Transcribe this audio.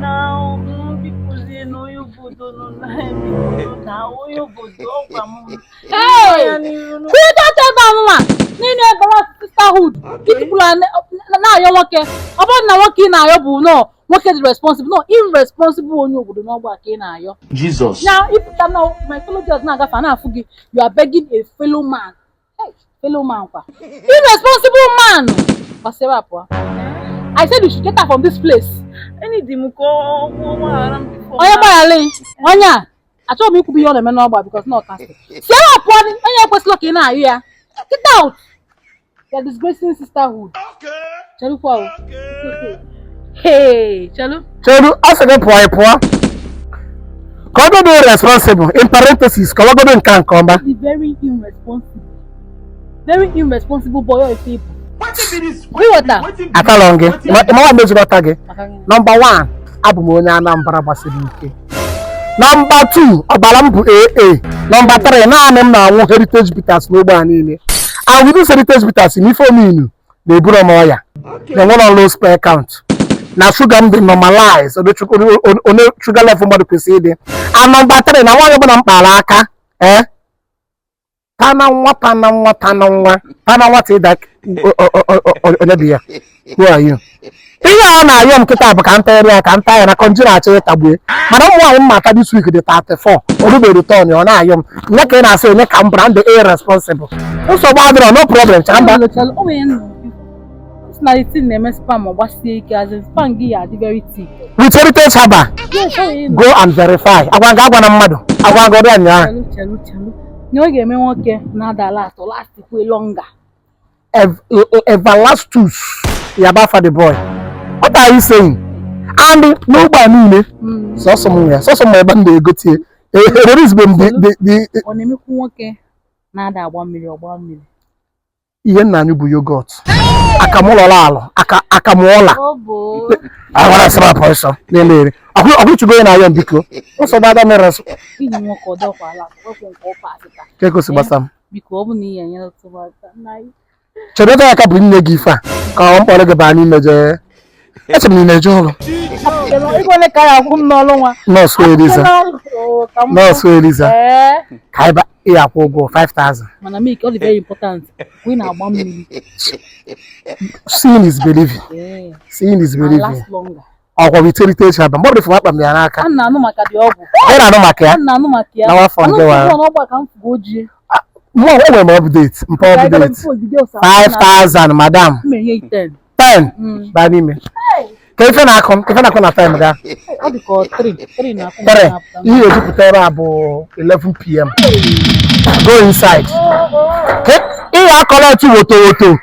Now, because you know you put on now, you put on. Hey, who don't tell Mama? Nene about sisterhood. People are now you're working. About now working now, you know. What is responsible? No, irresponsible on you would not work in now. Jesus. Now, if you now, my fellow just now got an you are begging a fellow man. Hey, fellow man, irresponsible man. I said you should get her from this place. Any dimuko around before. Oya bayale. Onya. I told me you could be on the menu because not casting. See how upon Onya was looking now here. Get out. You're disgracing sisterhood. Okay. Chalu kwa. Okay. Hey, Chalu. Chalu, as a poor. Come be responsible. In parentheses, come go in can come back. Very irresponsible. Very irresponsible boy of people. Akalonge. Mama meji notage. Number 1, Abumonya Anambra Basirike. Number 2, Obalambu AA. Number 3, na anem na won heritage bitters no gba niile. And with this heritage bitters mi for me dey buro moya. They want on low Spec count. Na sugar dey normalize. One sugar level mo dey pese dey. And number 3, na won yo na mpala aka. Panwa that Onye. Who are you? I am Kitab Cantaria, Cantaya, and Conjura Tabu. Madam, one matter this week, the 34. Or return on I am. Not can I say, Nick and brand the irresponsible. Also, no problem, Chamba. It's not in the spam or what's the spangy at the very tea. With heritage harbor. Go and verify. I want to go on mother. I want to go there. No game okay, now that last way longer. Everlastus, Yaba for the boy. What are you saying? And nobody, so somewhere band go to there is been the okay. Now that 1 million. Ian Nanubu you got. Akamola lalo, Akamola. Oh boy. I want to say my person. Then I'm going to go in Iron Biko. What's about that mirrors? You know, called off a lot. Take us Basam. Because me and you so much night. Chedota ka bring the gifa. Ka on pole ga bani meje. E che mi nejo. Iko kaya kum no lo wa. No so Elisa. No so Elisa. Kai ba e akogo 5,000. Mana make all very important. We na 1 million. Seeing is believing. Yeah. Seeing is believing. Last longer. Ọkwa heritage haba mbọ bifo akpa m ya n'aka. Anna anu maka di ọgwụ. Ị na-anụ maka ya? Anna anu maka ya. Na wafọ nje wa. Anu ọgba ka m fugo ojie. Mo o we update, mpa update. 5,000 madam. Menye 10. 10. Ba ni me. Ke ife na akọ na time ga. Ọ dị ka 3 na akọ. 3. Ihe ejupụtara bụ 11 p.m. Go inside. Ke ihe akọla tu woto.